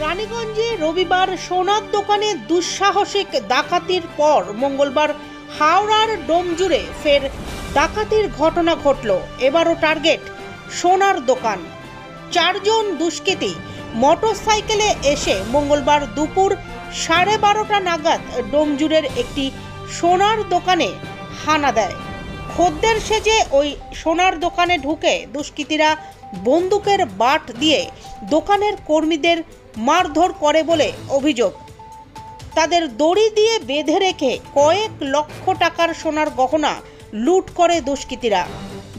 রানীগঞ্জে রবিবার সোনার দোকানে দুঃসাহসিক ডাকাতির পর মঙ্গলবার হাওড়ার ডোমজুড়ে ফের ডাকাতির ঘটনা ঘটল। এবারও টার্গেট সোনার দোকান। চারজন দুষ্কৃতী মোটরসাইকেলে এসে মঙ্গলবার দুপুর 12:30 নাগাদ ডোমজুড়ের একটি সোনার দোকানে হানা দেয়। খদ্দের সেজে ওই সোনার দোকানে ঢুকে দুষ্কৃতীরা বন্দুকের বাট দিয়ে দোকানের কর্মীদের মারধর করে বলে অভিযোগ। তাদের দড়ি দিয়ে বেঁধে রেখে কয়েক লক্ষ টাকার সোনার গহনা লুট করে দুষ্কৃতীরা।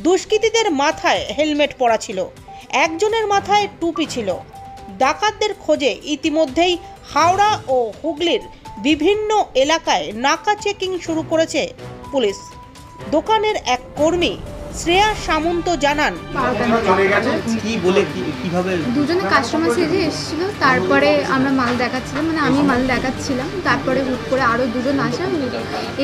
দুষ্কৃতীদের মাথায় হেলমেট পরা ছিল, একজনের মাথায় টুপি ছিল। ডাকাতদের খোঁজে ইতিমধ্যেই হাওড়া ও হুগলির বিভিন্ন এলাকায় নাকা চেকিং শুরু করেছে পুলিশ। দোকানের এক কর্মী শ্রেয়া সামন্ত জানান, দুজনে কাস্টমার সেজে এসেছিল, তারপরে আমরা মাল দেখাচ্ছিলাম, মানে আমি মাল দেখাচ্ছিলাম, তারপরে হুট করে আরও দুজন আসা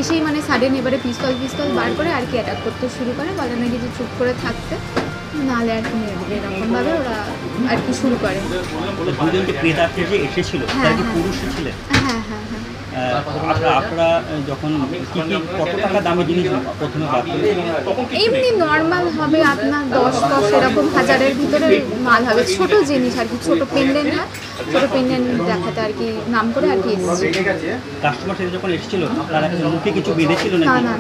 এসেই মানে সাডেন এবারে পিস্তল বার করে আর কি অ্যাটাক করতে শুরু করে, বলে নাকি যে চুপ করে থাকতে, নাহলে আর কি মেরে দেবে, এরকমভাবে ওরা আর কি শুরু করে। হ্যাঁ হ্যাঁ হ্যাঁ। আপনারা যখন কত টাকা দামের জিনিস প্রথমে এমনি নর্মাল হবে আপনার 10 এরকম হাজারের ভিতরে মাল হবে, ছোট জিনিস আর কি, ছোট পেন্ডেন্ট হয়, ছোট পেন্ডেন্ট দেখাতে আর কি নাম করে আর কি এসেছে। কাস্টমার সাথে যখন এসেছিল তারা মুখে কিছু বেঁধেছিল না? না না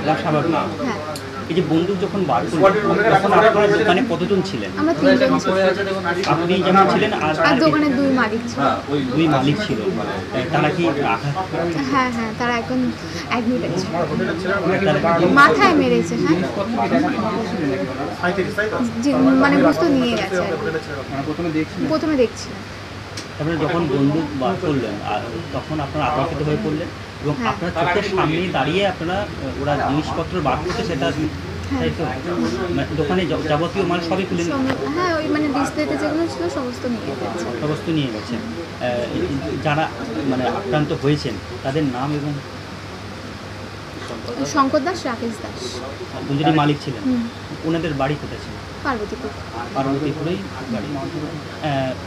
না, স্বাভাবিক। হ্যাঁ। এই যে বন্দুক যখন বার করলেন তখন আপনার দোকানে কতজন ছিলেন? আমরা 3 জন ছিলাম। আপনি যেমন ছিলেন আর দোকানে 2 মালিক ছিল। 2 মালিক ছিল। তারা কি আঘাত? হ্যাঁ হ্যাঁ, তারা এখন অ্যাডমিট আছে। মাথায় মেরেছে। হ্যাঁ, মানে বুঝতে নিয়ে গেছে। প্রথমে দেখছিলাম। তারপরে যখন বন্দুক বার করলেন আর তখন আপনারা আতঙ্কিত হয়ে পড়লেন এবং আপনার চোখের সামনে দাঁড়িয়ে আপনারা ওরা জিনিসপত্র বার করতে, সেটা তাই তো দোকানে যাবতীয় মাল সবই খুলে? হ্যাঁ, ওই মানে ডিসপ্লেতে যেগুলো ছিল সমস্ত নিয়ে গেছে। যারা মানে আক্রান্ত হয়েছেন তাদের নাম এবং? শঙ্কর দাস, রাকেশ দাস, দুজনই মালিক ছিলেন। ওনাদের বাড়ি কোথায় ছিল? পার্বতীপুরেই বাড়ি।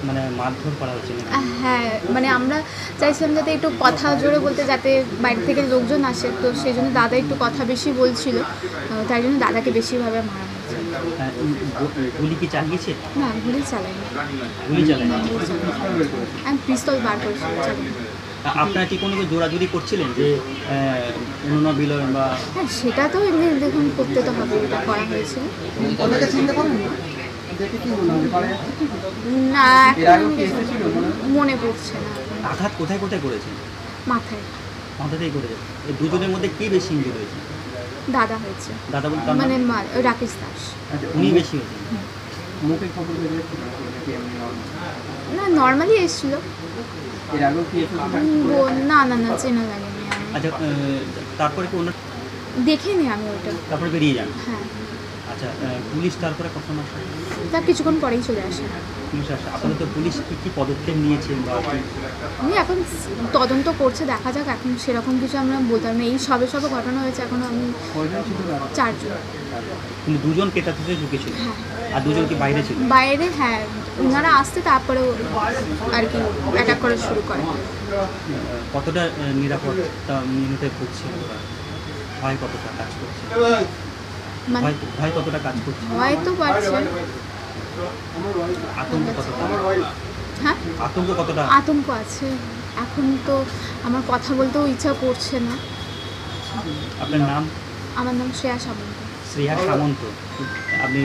মানে মারধর করা হচ্ছে? হ্যাঁ, মানে আমরা চাইছিলাম যাতে একটু কথা জোরে বলতে, যাতে বাইরে থেকে লোকজন আসে, তো সেই জন্য দাদা একটু কথা বেশি বলছিল, তাই জন্য দাদাকে বেশিভাবে মারা হয়েছে। গুলি কি চালিয়েছে? না, গুলি চালায়নি। আমি পিস্তল বার করেছিলাম। আপনারা কি কোনো জোরাজুরি করছিলেন যে অন্য বিলয় বা? হ্যাঁ, সেটা তো এমনি দেখুন করতে তো হবে, এটা করা হয়েছে। না, এখন মনে পড়ছে না। আঘাত কোথায় কোথায় করেছেন? মাথাতেই করেছে। এই দুজনের মধ্যে কি বেশি ইনজুরি হয়েছে? দাদা হয়েছে। দাদা বলতে মানে রাকেশ দাস। উনি বেশি হয়েছে? না, নর্মালি এসেছিল। না না না, চেনা লাগেনি। আচ্ছা, তারপরে কি ওনার দেখিনি আমি ওইটা। তারপরে বেরিয়ে যান? হ্যাঁ। আচ্ছা, পুলিশ তারপরে কখন আসে? তার কিছুক্ষণ পরেই চলে আসে। পুলিশ আসে। আপাতত পুলিশ কি পদক্ষেপ নিয়েছে বা? উনি এখন তদন্ত করছে, দেখা যাক। এখন সেরকম কিছু আমরা বলতে পারি না, এই সবে ঘটনা হয়েছে। এখনো আমি 4 জন। কিন্তু 2 জন ক্রেতা থেকে ঢুকেছিল? হ্যাঁ। আর 2 জন কি বাইরে ছিল? বাইরে, হ্যাঁ। ওনারা আসতে তারপরে আর কি অ্যাটাক করা শুরু করে। কতটা নিরাপত্তা মিনিটে করছে? ভয় কতটা কাজ করছে? ভয় কতটা কাজ করছে? ভয় তো পাচ্ছে। আতঙ্ক কতটা? হ্যাঁ, আতঙ্ক কতটা? আতঙ্ক আছে। এখন তো আমার কথা বলতেও ইচ্ছা করছে না। আপনার নাম? আমার নাম শ্রেয়া সামন্ত। আপনি